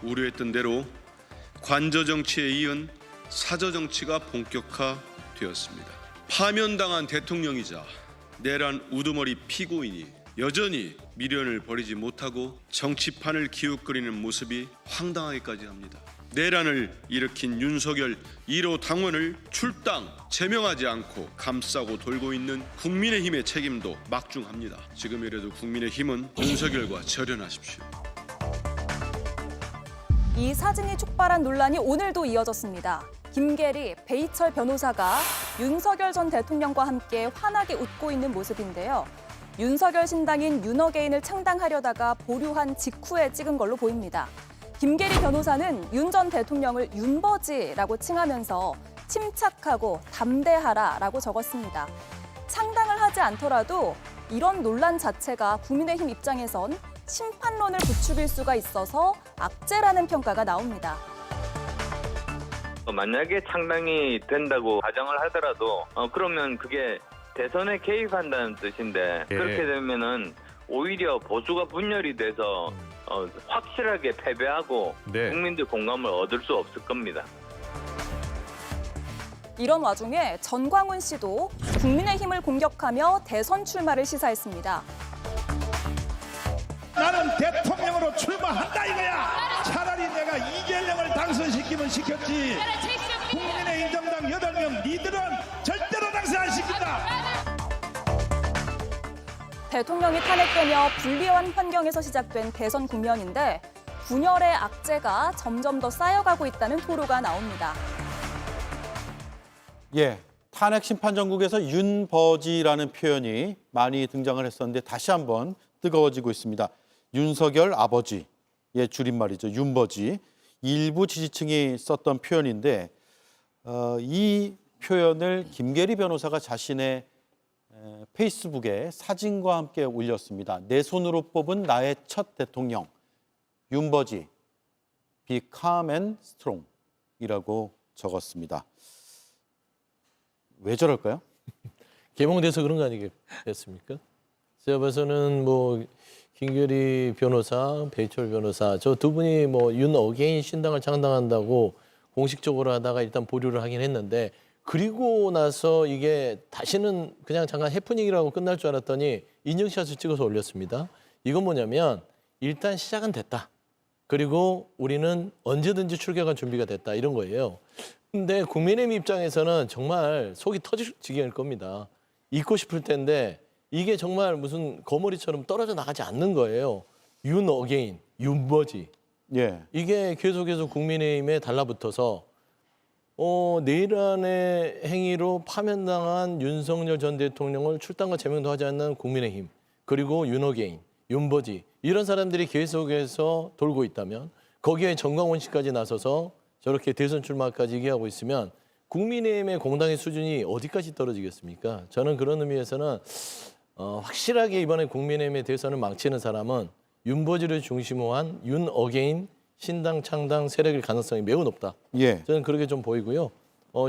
우려했던 대로 관저 정치에 이은 사저 정치가 본격화되었습니다. 파면당한 대통령이자 내란 우두머리 피고인이 여전히 미련을 버리지 못하고 정치판을 기웃거리는 모습이 황당하기까지 합니다. 내란을 일으킨 윤석열 1호 당원을 출당 제명하지 않고 감싸고 돌고 있는 국민의힘의 책임도 막중합니다. 지금이라도 국민의힘은 윤석열과 절연하십시오. 이 사진이 촉발한 논란이 오늘도 이어졌습니다. 김계리, 배희철 변호사가 윤석열 전 대통령과 함께 환하게 웃고 있는 모습인데요. 윤석열 신당인 윤어게인을 창당하려다가 보류한 직후에 찍은 걸로 보입니다. 김계리 변호사는 윤 전 대통령을 윤버지라고 칭하면서 침착하고 담대하라라고 적었습니다. 창당을 하지 않더라도 이런 논란 자체가 국민의힘 입장에선 심판론을 부추길 수가 있어서 악재라는 평가가 나옵니다. 만약에 창당이 된다고 가정을 하더라도 그러면 그게 대선에 개입한다는 뜻인데 그렇게 되면은 오히려 보수가 분열이 돼서 확실하게 패배하고 국민들 공감을 얻을 수 없을 겁니다. 이런 와중에 전광훈 씨도 국민의힘을 공격하며 대선 출마를 시사했습니다. 나는 대통령으로 출마한다 이거야. 차라리 내가 이재명을 당선시키면 시켰지. 국민의힘 정당 8명 니들은 절대로 당선 안 시킨다. 대통령이 탄핵되며 불리한 환경에서 시작된 대선 국면인데 분열의 악재가 점점 더 쌓여가고 있다는 토로가 나옵니다. 예, 탄핵 심판 정국에서 윤버지라는 표현이 많이 등장을 했었는데 다시 한번 뜨거워지고 있습니다. 윤석열 아버지의 줄임말이죠. 윤버지. 일부 지지층이 썼던 표현인데 이 표현을 김계리 변호사가 자신의 페이스북에 사진과 함께 올렸습니다. 내 손으로 뽑은 나의 첫 대통령, 윤버지, be calm and strong 이라고 적었습니다. 왜 저럴까요? 개몽돼서 그런 거 아니겠습니까? 제가 봐서는 김계리 변호사, 배희철 변호사 저 두 분이 윤 어게인 신당을 창당한다고 공식적으로 하다가 일단 보류를 하긴 했는데 그리고 나서 이게 다시는 그냥 잠깐 해프닝이라고 끝날 줄 알았더니 인증샷을 찍어서 올렸습니다. 이건 뭐냐면 일단 시작은 됐다. 그리고 우리는 언제든지 출격할 준비가 됐다. 이런 거예요. 근데 국민의힘 입장에서는 정말 속이 터질 지경일 겁니다. 잊고 싶을 텐데 이게 정말 무슨 거머리처럼 떨어져 나가지 않는 거예요. 윤 어게인, 윤버지. 예. 이게 계속해서 국민의힘에 달라붙어서 내란의 행위로 파면당한 윤석열 전 대통령을 출당과 제명도 하지 않는 국민의힘 그리고 윤어게인, 윤버지 이런 사람들이 계속해서 돌고 있다면 거기에 정광훈 씨까지 나서서 저렇게 대선 출마까지 얘기하고 있으면 국민의힘의 공당의 수준이 어디까지 떨어지겠습니까? 저는 그런 의미에서는 확실하게 이번에 국민의힘의 대선을 망치는 사람은 윤버지를 중심으로 한 윤어게인 신당 창당 세력일 가능성이 매우 높다. 예. 저는 그렇게 좀 보이고요.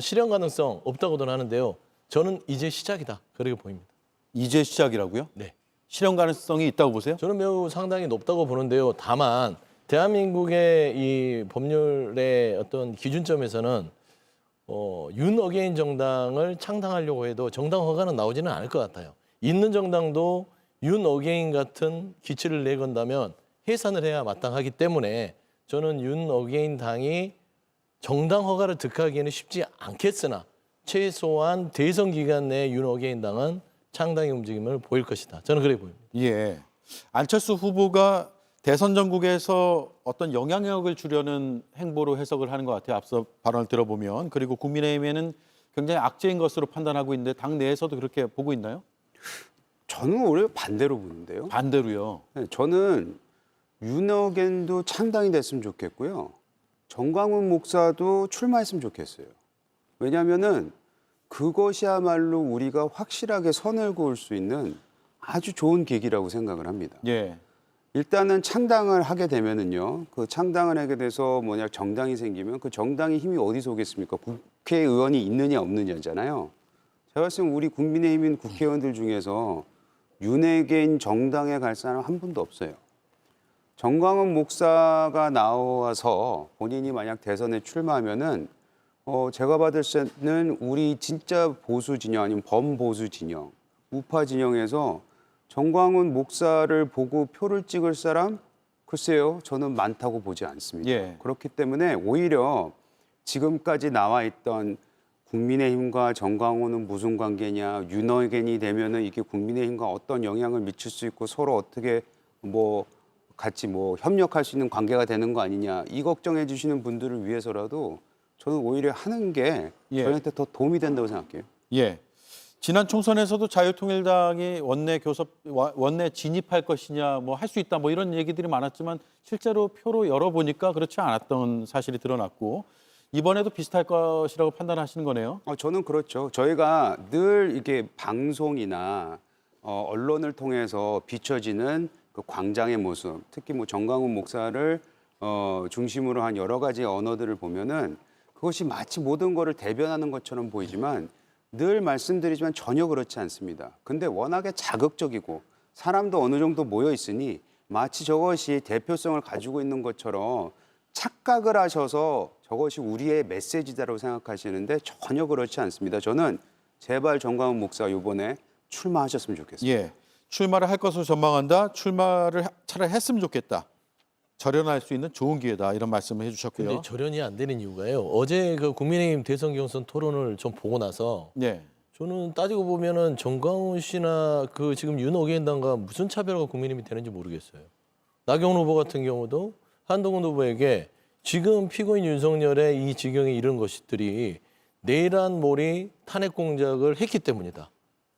실현 가능성 없다고도 하는데요. 저는 이제 시작이다. 그렇게 보입니다. 이제 시작이라고요? 네. 실현 가능성이 있다고 보세요? 저는 매우 상당히 높다고 보는데요. 다만 대한민국의 이 법률의 어떤 기준점에서는 윤 어게인 정당을 창당하려고 해도 정당 허가는 나오지는 않을 것 같아요. 있는 정당도 윤 어게인 같은 기치를 내건다면 해산을 해야 마땅하기 때문에 저는 윤 어게인 당이 정당 허가를 득하기에는 쉽지 않겠으나 최소한 대선 기간 내에 윤 어게인 당은 창당의 움직임을 보일 것이다. 저는 그렇게 보입니다. 예. 안철수 후보가 대선 전국에서 어떤 영향력을 주려는 행보로 해석을 하는 것 같아요. 앞서 발언을 들어보면. 그리고 국민의힘에는 굉장히 악재인 것으로 판단하고 있는데 당 내에서도 그렇게 보고 있나요? 저는 오히려 반대로 보는데요. 반대로요. 네, 저는 윤어겐도 창당이 됐으면 좋겠고요. 정광훈 목사도 출마했으면 좋겠어요. 왜냐하면은 그것이야말로 우리가 확실하게 선을 그을 수 있는 아주 좋은 계기라고 생각을 합니다. 예. 일단은 창당을 하게 되면은요, 그 창당을 하게 돼서 정당이 생기면 그 정당의 힘이 어디서 오겠습니까? 국회의원이 있느냐 없느냐잖아요. 제가 봤을 때 우리 국민의힘인 국회의원들 중에서 윤핵인 정당에 갈 사람 한 분도 없어요. 정광훈 목사가 나와서 본인이 만약 대선에 출마하면은 제가 받을 때는 우리 진짜 보수 진영 아니면 범보수 진영, 우파 진영에서 정광훈 목사를 보고 표를 찍을 사람 글쎄요, 저는 많다고 보지 않습니다. 예. 그렇기 때문에 오히려 지금까지 나와 있던 국민의힘과 정광훈은 무슨 관계냐, 윤어겐이 되면은 이게 국민의힘과 어떤 영향을 미칠 수 있고 서로 어떻게 같이 협력할 수 있는 관계가 되는 거 아니냐, 이 걱정해 주시는 분들을 위해서라도 저는 오히려 하는 게 예. 저희한테 더 도움이 된다고 생각해요. 예. 지난 총선에서도 자유통일당이 원내 진입할 것이냐, 할 수 있다, 이런 얘기들이 많았지만 실제로 표로 열어보니까 그렇지 않았던 사실이 드러났고 이번에도 비슷할 것이라고 판단하시는 거네요. 저는 그렇죠. 저희가 늘 이게 방송이나 언론을 통해서 비춰지는 그 광장의 모습, 특히 정광훈 목사를 중심으로 한 여러 가지 언어들을 보면은 그것이 마치 모든 것을 대변하는 것처럼 보이지만 늘 말씀드리지만 전혀 그렇지 않습니다. 근데 워낙에 자극적이고 사람도 어느 정도 모여 있으니 마치 저것이 대표성을 가지고 있는 것처럼 착각을 하셔서 저것이 우리의 메시지다라고 생각하시는데 전혀 그렇지 않습니다. 저는 제발 정광훈 목사 이번에 출마하셨으면 좋겠습니다. 예. 출마를 할 것으로 전망한다. 출마를 차라리 했으면 좋겠다. 절연할 수 있는 좋은 기회다. 이런 말씀을 해주셨고요. 근데 절연이 안 되는 이유가요. 어제 그 국민의힘 대선 경선 토론을 좀 보고 나서 예. 저는 따지고 보면은 정광훈 씨나 그 지금 윤어게인당과 무슨 차별화가 국민의힘이 되는지 모르겠어요. 나경원 후보 같은 경우도 한동훈 후보에게 지금 피고인 윤석열의 이 지경에 이른 것들이 내란 몰이 탄핵 공작을 했기 때문이다.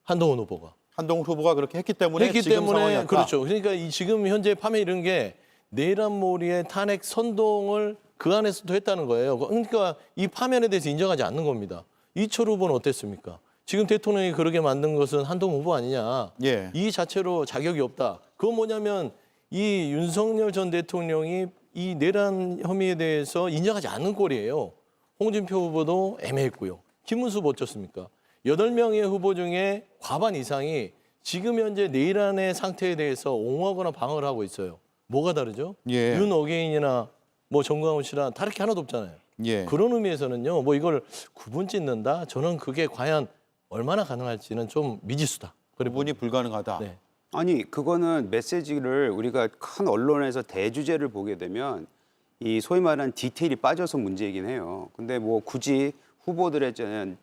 한동훈 후보가. 한동훈 후보가 그렇게 했기 때문에 지금 상황이 왔다. 그렇죠. 그러니까 이 지금 현재 판에 이른 게 내란몰이의 탄핵 선동을 그 안에서도 했다는 거예요. 그러니까 이 파면에 대해서 인정하지 않는 겁니다. 이철 후보는 어땠습니까? 지금 대통령이 그렇게 만든 것은 한동훈 후보 아니냐. 예. 이 자체로 자격이 없다. 그건 뭐냐면 이 윤석열 전 대통령이 이 내란 혐의에 대해서 인정하지 않는 꼴이에요. 홍준표 후보도 애매했고요. 김문수 후보 어쩌습니까? 8명의 후보 중에 과반 이상이 지금 현재 내란의 상태에 대해서 옹호하거나 방어를 하고 있어요. 뭐가 다르죠? 예. 윤어게인이나 정광훈 씨랑 다를 게 하나도 없잖아요. 예. 그런 의미에서는요. 이걸 구분 짓는다? 저는 그게 과연 얼마나 가능할지는 좀 미지수다. 구분이 불가능하다. 네. 아니 그거는 메시지를 우리가 큰 언론에서 대주제를 보게 되면 이 소위 말하는 디테일이 빠져서 문제이긴 해요. 근데 굳이 후보들에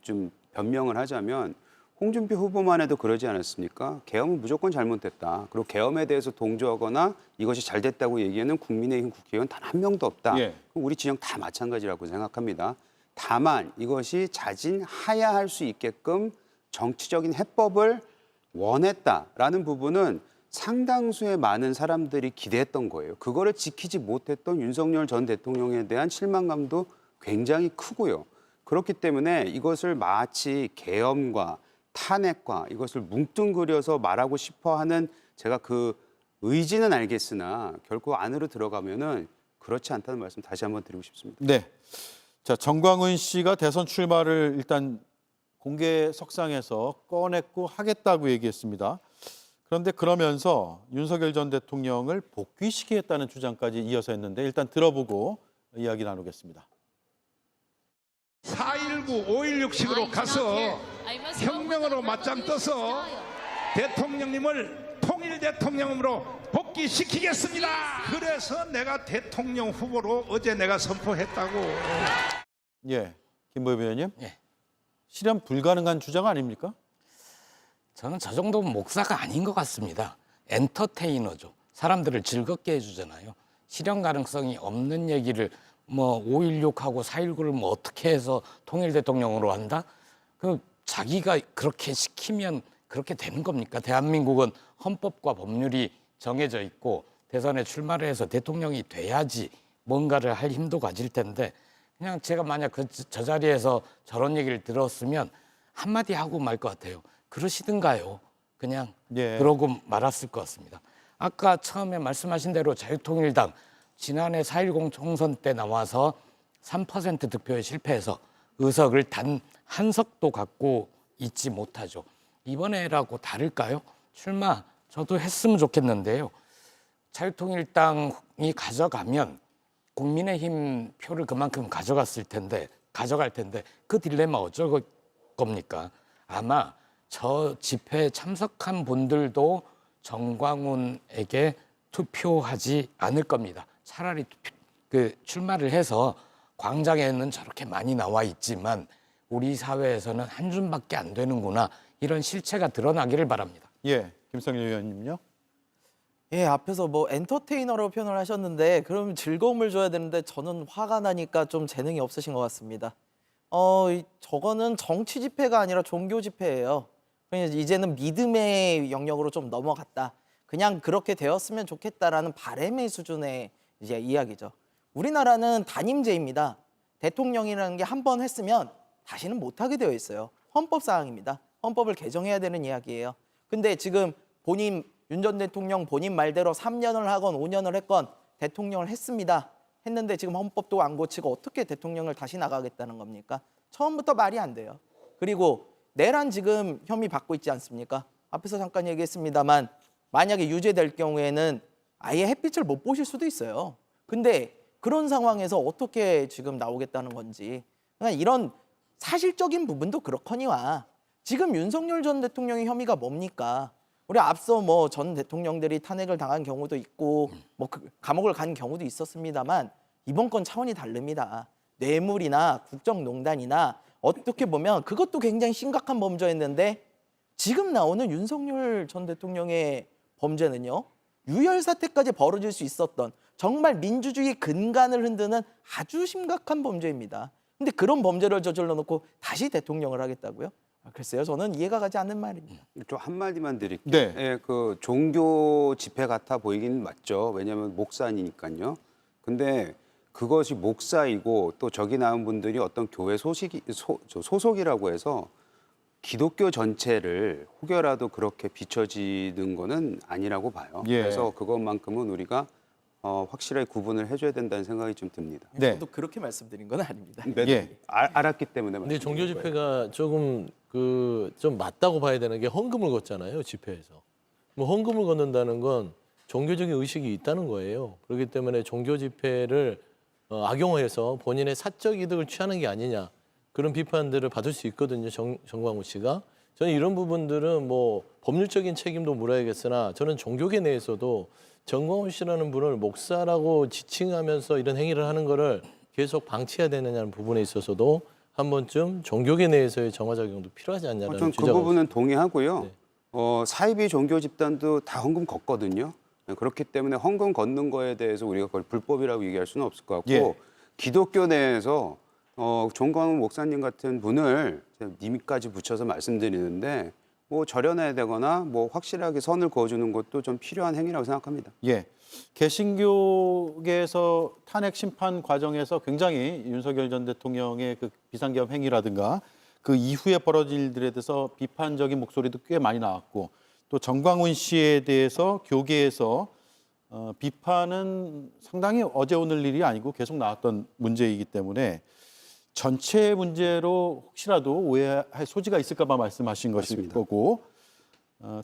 좀 변명을 하자면 홍준표 후보만 해도 그러지 않았습니까? 계엄은 무조건 잘못됐다. 그리고 계엄에 대해서 동조하거나 이것이 잘 됐다고 얘기하는 국민의힘 국회의원 단 한 명도 없다. 예. 우리 진영 다 마찬가지라고 생각합니다. 다만 이것이 자진하야할 수 있게끔 정치적인 해법을 원했다라는 부분은 상당수의 많은 사람들이 기대했던 거예요. 그거를 지키지 못했던 윤석열 전 대통령에 대한 실망감도 굉장히 크고요. 그렇기 때문에 이것을 마치 계엄과 탄핵과 이것을 뭉뚱그려서 말하고 싶어하는 제가 그 의지는 알겠으나 결코 안으로 들어가면은 그렇지 않다는 말씀 다시 한번 드리고 싶습니다. 네. 자, 정광훈 씨가 대선 출마를 일단 공개석상에서 꺼냈고 하겠다고 얘기했습니다. 그런데 그러면서 윤석열 전 대통령을 복귀시키겠다는 주장까지 이어서 했는데 일단 들어보고 이야기 나누겠습니다. 4.19, 5.16식으로 가서 혁명으로 맞짱 떠서 대통령님을 통일 대통령으로 복귀시키겠습니다. 그래서 내가 대통령 후보로 어제 내가 선포했다고. 예, 김보엽 의원님. 예. 실현 불가능한 주장 아닙니까? 저는 저 정도면 목사가 아닌 것 같습니다. 엔터테이너죠. 사람들을 즐겁게 해주잖아요. 실현 가능성이 없는 얘기를 5.16하고 4.19를 어떻게 해서 통일 대통령으로 한다? 자기가 그렇게 시키면 그렇게 되는 겁니까? 대한민국은 헌법과 법률이 정해져 있고 대선에 출마를 해서 대통령이 돼야지 뭔가를 할 힘도 가질 텐데 그냥 제가 만약 저 자리에서 저런 얘기를 들었으면 한마디 하고 말 것 같아요. 그러시든가요. 그냥 예. 그러고 말았을 것 같습니다. 아까 처음에 말씀하신 대로 자유통일당 지난해 4.10 총선 때 나와서 3% 득표에 실패해서 의석을 단 한 석도 갖고 있지 못하죠. 이번에라고 다를까요? 출마 저도 했으면 좋겠는데요. 자유통일당이 가져가면 국민의힘 표를 그만큼 가져갈 텐데 그 딜레마 어쩔 겁니까? 아마 저 집회에 참석한 분들도 정광훈에게 투표하지 않을 겁니다. 차라리 출마를 해서 광장에는 저렇게 많이 나와 있지만 우리 사회에서는 한 줌밖에 안 되는구나, 이런 실체가 드러나기를 바랍니다. 예, 김성일 의원님요. 예, 앞에서 뭐 엔터테이너로 표현을 하셨는데 그럼 즐거움을 줘야 되는데 저는 화가 나니까 좀 재능이 없으신 것 같습니다. 저거는 정치 집회가 아니라 종교 집회예요. 그러니까 이제는 믿음의 영역으로 좀 넘어갔다. 그냥 그렇게 되었으면 좋겠다라는 바람의 수준의 이제 이야기죠. 우리나라는 단임제입니다. 대통령이라는 게 한 번 했으면 다시는 못하게 되어 있어요. 헌법 사항입니다. 헌법을 개정해야 되는 이야기예요. 근데 지금 윤 전 대통령 본인 말대로 3년을 하건 5년을 했건 대통령을 했습니다. 했는데 지금 헌법도 안 고치고 어떻게 대통령을 다시 나가겠다는 겁니까? 처음부터 말이 안 돼요. 그리고 내란 지금 혐의 받고 있지 않습니까? 앞에서 잠깐 얘기했습니다만 만약에 유죄될 경우에는 아예 햇빛을 못 보실 수도 있어요. 근데 그런 상황에서 어떻게 지금 나오겠다는 건지, 그러니까 이런 사실적인 부분도 그렇거니와 지금 윤석열 전 대통령의 혐의가 뭡니까? 우리 앞서 뭐 전 대통령들이 탄핵을 당한 경우도 있고 뭐 감옥을 간 경우도 있었습니다만 이번 건 차원이 다릅니다. 뇌물이나 국정농단이나 어떻게 보면 그것도 굉장히 심각한 범죄였는데 지금 나오는 윤석열 전 대통령의 범죄는요, 유혈 사태까지 벌어질 수 있었던 정말 민주주의 근간을 흔드는 아주 심각한 범죄입니다. 근데 그런 범죄를 저질러 놓고 다시 대통령을 하겠다고요? 글쎄요, 저는 이해가 가지 않는 말입니다. 좀 한마디만 드릴게요. 네. 예, 그 종교 집회 같아 보이긴 맞죠. 왜냐하면 목사니까요. 근데 그것이 목사이고 또 저기 나온 분들이 어떤 교회 소속이라고 해서 기독교 전체를 혹여라도 그렇게 비춰지는 거는 아니라고 봐요. 예. 그래서 그것만큼은 우리가 확실하게 구분을 해줘야 된다는 생각이 좀 듭니다. 네. 저도 그렇게 말씀드린 건 아닙니다. 네, 예. 알았기 때문에. 근데 종교 말씀드린 거예요. 집회가 조금 좀 맞다고 봐야 되는 게 헌금을 걷잖아요, 집회에서. 뭐 헌금을 걷는다는 건 종교적인 의식이 있다는 거예요. 그렇기 때문에 종교 집회를 악용해서 본인의 사적 이득을 취하는 게 아니냐, 그런 비판들을 받을 수 있거든요, 정광훈 씨가. 저는 이런 부분들은 뭐 법률적인 책임도 물어야겠으나 저는 종교계 내에서도 정광훈 씨라는 분을 목사라고 지칭하면서 이런 행위를 하는 거를 계속 방치해야 되느냐는 부분에 있어서도 한 번쯤 종교계 내에서의 정화작용도 필요하지 않냐는 저는 그 주장을 부분은 동의하고요. 네. 사이비 종교 집단도 다 헌금 걷거든요. 그렇기 때문에 헌금 걷는 거에 대해서 우리가 그걸 불법이라고 얘기할 수는 없을 것 같고, 예. 기독교 내에서 정광훈 목사님 같은 분을 님까지 붙여서 말씀드리는데 뭐 절연해야 되거나 뭐 확실하게 선을 그어주는 것도 좀 필요한 행위라고 생각합니다. 예. 개신교계에서 탄핵 심판 과정에서 굉장히 윤석열 전 대통령의 그 비상계엄 행위라든가 그 이후에 벌어진 일들에 대해서 비판적인 목소리도 꽤 많이 나왔고, 또 정광훈 씨에 대해서 교계에서 비판은 상당히 어제 오늘 일이 아니고 계속 나왔던 문제이기 때문에 전체 문제로 혹시라도 오해할 소지가 있을까 봐 말씀하신 것일 맞습니다. 거고,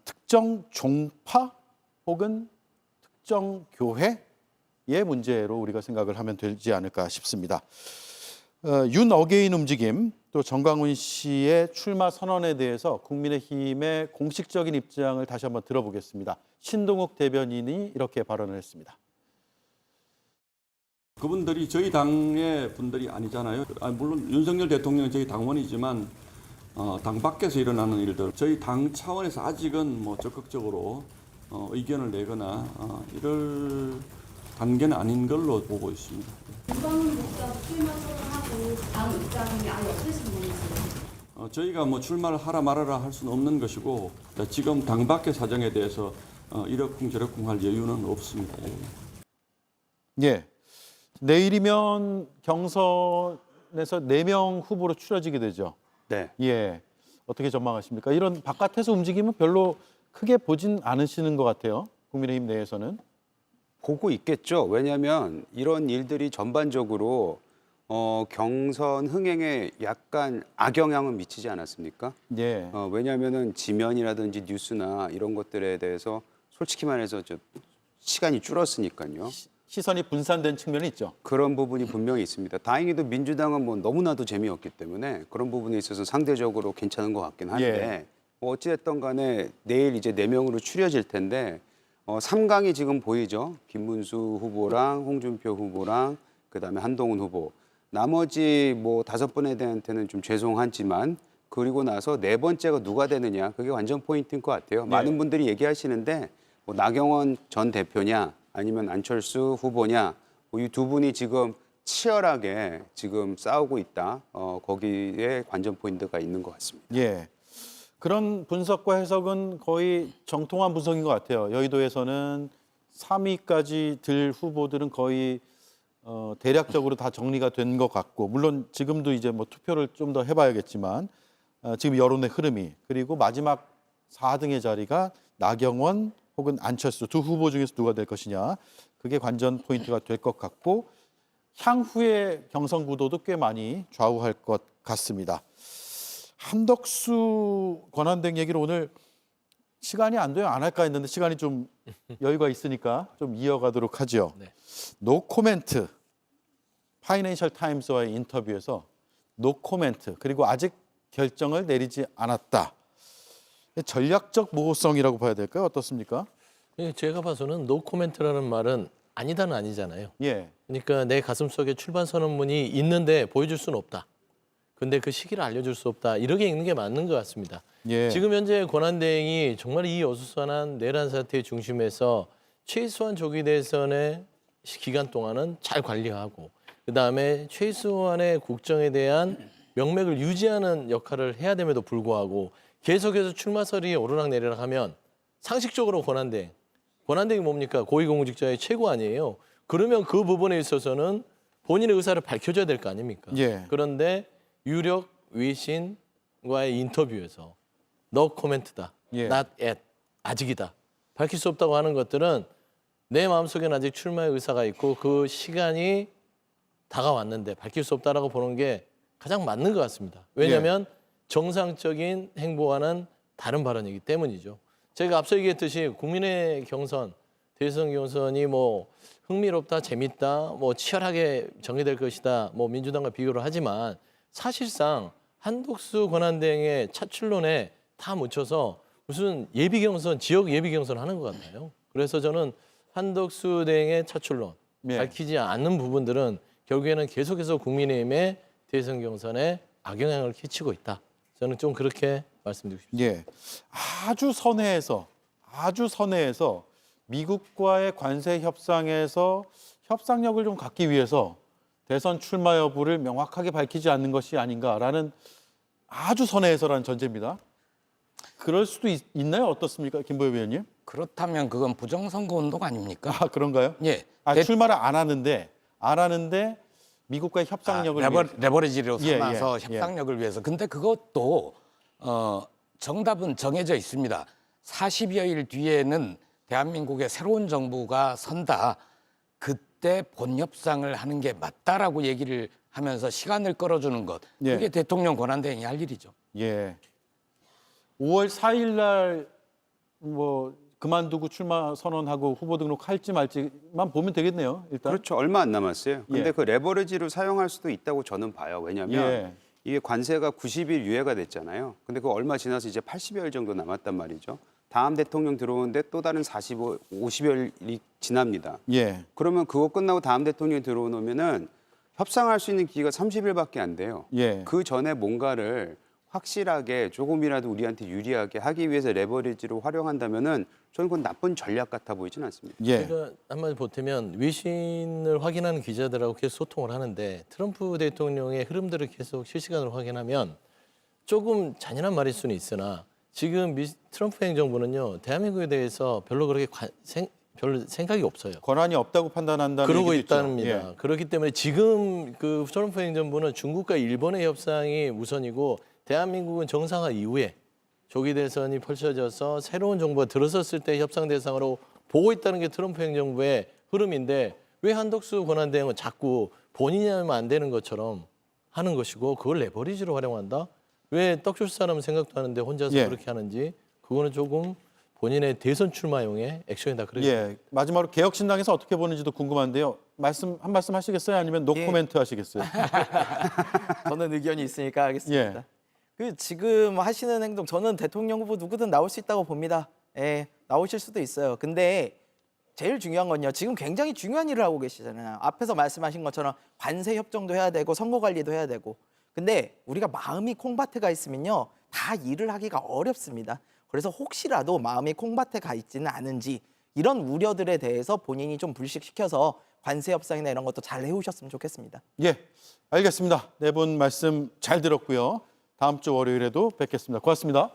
특정 종파 혹은 특정 교회의 문제로 우리가 생각을 하면 되지 않을까 싶습니다. 윤 어게인 움직임, 또 정광훈 씨의 출마 선언에 대해서 국민의힘의 공식적인 입장을 다시 한번 들어보겠습니다. 신동욱 대변인이 이렇게 발언을 했습니다. 그분들이 저희 당의 분들이 아니잖아요. 물론 윤석열 대통령은 저희 당원이지만 당 밖에서 일어나는 일들, 저희 당 차원에서 아직은 뭐 적극적으로 의견을 내거나 이럴 단계는 아닌 걸로 보고 있습니다. 정광훈 목사 출마 선언하고 당 입장이 아예 없으신 분이세요? 저희가 뭐 출마를 하라 말아라 할 수는 없는 것이고, 지금 당 밖의 사정에 대해서 이러쿵저러쿵 할 여유는 없습니다. 예. 내일이면 경선에서 4명 후보로 추려지게 되죠. 네. 예. 어떻게 전망하십니까? 이런 바깥에서 움직임은 별로 크게 보진 않으시는 것 같아요. 국민의힘 내에서는. 보고 있겠죠. 왜냐하면 이런 일들이 전반적으로 경선 흥행에 약간 악영향은 미치지 않았습니까? 예. 왜냐하면은 지면이라든지 뉴스나 이런 것들에 대해서 솔직히 말해서 시간이 줄었으니까요. 시선이 분산된 측면이 있죠. 그런 부분이 분명히 있습니다. 다행히도 민주당은 뭐 너무나도 재미없기 때문에 그런 부분에 있어서 상대적으로 괜찮은 것 같긴 한데 뭐 어찌됐든 간에 내일 이제 4명으로 추려질 텐데 3강이 지금 보이죠. 김문수 후보랑 홍준표 후보랑 그다음에 한동훈 후보. 나머지 뭐 5분에 대한테는 좀 죄송하지만 그리고 나서 4번째가 누가 되느냐 그게 완전 포인트인 것 같아요. 많은 분들이 얘기하시는데 뭐 나경원 전 대표냐 아니면 안철수 후보냐 이 두 분이 지금 치열하게 지금 싸우고 있다. 거기에 관전 포인트가 있는 것 같습니다. 예. 그런 분석과 해석은 거의 정통한 분석인 것 같아요. 여의도에서는 3위까지 들 후보들은 거의 대략적으로 다 정리가 된 것 같고, 물론 지금도 이제 뭐 투표를 좀 더 해봐야겠지만 지금 여론의 흐름이, 그리고 마지막 4등의 자리가 나경원 혹은 안철수 두 후보 중에서 누가 될 것이냐, 그게 관전 포인트가 될 것 같고, 향후의 경선 구도도 꽤 많이 좌우할 것 같습니다. 한덕수 권한대행 얘기를 오늘 시간이 안 돼요, 안 할까 했는데 시간이 좀 여유가 있으니까 좀 이어가도록 하죠. 네. 노코멘트, 파이낸셜 타임스와의 인터뷰에서 노코멘트, 그리고 아직 결정을 내리지 않았다. 전략적 모호성이라고 봐야 될까요? 어떻습니까? 제가 봐서는 노코멘트라는 말은 아니다는 아니잖아요. 예. 그러니까 내 가슴속에 출발 선언문이 있는데 보여줄 수는 없다. 근데 그 시기를 알려줄 수 없다. 이렇게 읽는 게 맞는 것 같습니다. 예. 지금 현재 권한대행이 정말 이 어수선한 내란 사태의 중심에서 최소한 조기 대선의 기간 동안은 잘 관리하고, 그다음에 최소한의 국정에 대한 명맥을 유지하는 역할을 해야 됨에도 불구하고 계속해서 출마설이 오르락내리락 하면 상식적으로 권한대행이 뭡니까? 고위공직자의 최고 아니에요. 그러면 그 부분에 있어서는 본인의 의사를 밝혀줘야 될 거 아닙니까? 예. 그런데 유력 외신과의 인터뷰에서 no comment다, 예. not yet, 아직이다, 밝힐 수 없다고 하는 것들은 내 마음속에는 아직 출마의 의사가 있고 그 시간이 다가왔는데 밝힐 수 없다라고 보는 게 가장 맞는 것 같습니다. 왜냐하면 정상적인 행보와는 다른 발언이기 때문이죠. 제가 앞서 얘기했듯이 국민의 경선, 대선 경선이 뭐 흥미롭다, 재밌다, 뭐 치열하게 정리될 것이다, 뭐 민주당과 비교를 하지만 사실상 한덕수 권한대행의 차출론에 다 묻혀서 무슨 예비 경선, 지역 예비 경선 하는 것 같아요. 그래서 저는 한덕수 대행의 차출론, 밝히지 않는 부분들은 결국에는 계속해서 국민의힘의 대선 경선에 악영향을 끼치고 있다. 저는 좀 그렇게 말씀드리고 싶습니다. 예. 아주 선회해서 미국과의 관세 협상에서 협상력을 좀 갖기 위해서 대선 출마 여부를 명확하게 밝히지 않는 것이 아닌가라는, 아주 선회해서라는 전제입니다. 그럴 수도 있나요? 어떻습니까? 김보엽 의원님? 그렇다면 그건 부정선거 운동 아닙니까? 아, 그런가요? 예. 출마를 안 하는데 미국과의 협상력을 위해서. 레버리지로 삼아서 예. 협상력을 위해서. 근데 그것도 정답은 정해져 있습니다. 40여일 뒤에는 대한민국의 새로운 정부가 선다. 그때 본협상을 하는 게 맞다라고 얘기를 하면서 시간을 끌어주는 것. 예. 그게 대통령 권한대행이 할 일이죠. 예. 5월 4일 날 뭐 그만두고 출마 선언하고 후보 등록할지 말지만 보면 되겠네요. 일단. 그렇죠. 얼마 안 남았어요. 근데 예. 그 레버리지로 사용할 수도 있다고 저는 봐요. 왜냐하면 예. 이게 관세가 90일 유예가 됐잖아요. 근데 그 얼마 지나서 이제 80여일 정도 남았단 말이죠. 다음 대통령 들어오는데 또 다른 50여일이 지납니다. 예. 그러면 그거 끝나고 다음 대통령이 들어오면은 협상할 수 있는 기회가 30일밖에 안 돼요. 예. 그 전에 뭔가를 확실하게 조금이라도 우리한테 유리하게 하기 위해서 레버리지로 활용한다면은 저는 그건 나쁜 전략 같아 보이진 않습니다. 예. 제가 한마디 보태면 외신을 확인하는 기자들하고 계속 소통을 하는데 트럼프 대통령의 흐름들을 계속 실시간으로 확인하면 조금 잔인한 말일 수는 있으나 지금 트럼프 행정부는요, 대한민국에 대해서 별로 그렇게 별로 생각이 없어요. 권한이 없다고 판단한다는 그러고 얘기도 있죠. 있답니다. 예. 그렇기 때문에 지금 그 트럼프 행정부는 중국과 일본의 협상이 우선이고 대한민국은 정상화 이후에 조기 대선이 펼쳐져서 새로운 정부가 들어섰을 때 협상 대상으로 보고 있다는 게 트럼프 행정부의 흐름인데 왜 한덕수 권한대행은 자꾸 본인이 하면 안 되는 것처럼 하는 것이고 그걸 레버리지로 활용한다? 왜 떡 줄 사람은 생각도 하는데 혼자서 예. 그렇게 하는지 그거는 조금 본인의 대선 출마용의 액션이다 그래요. 예, 마지막으로 개혁신당에서 어떻게 보는지도 궁금한데요. 한 말씀 하시겠어요? 아니면 노 예. 코멘트 하시겠어요? 저는 의견이 있으니까 하겠습니다. 예. 그 지금 하시는 행동 저는 대통령 후보 누구든 나올 수 있다고 봅니다. 예, 나오실 수도 있어요. 근데 제일 중요한 건요. 지금 굉장히 중요한 일을 하고 계시잖아요. 앞에서 말씀하신 것처럼 관세 협정도 해야 되고 선거 관리도 해야 되고. 근데 우리가 마음이 콩밭에 가 있으면요. 다 일을 하기가 어렵습니다. 그래서 혹시라도 마음이 콩밭에 가 있지는 않은지 이런 우려들에 대해서 본인이 좀 불식시켜서 관세 협상이나 이런 것도 잘 해오셨으면 좋겠습니다. 예, 알겠습니다. 네 분 말씀 잘 들었고요. 다음 주 월요일에도 뵙겠습니다. 고맙습니다.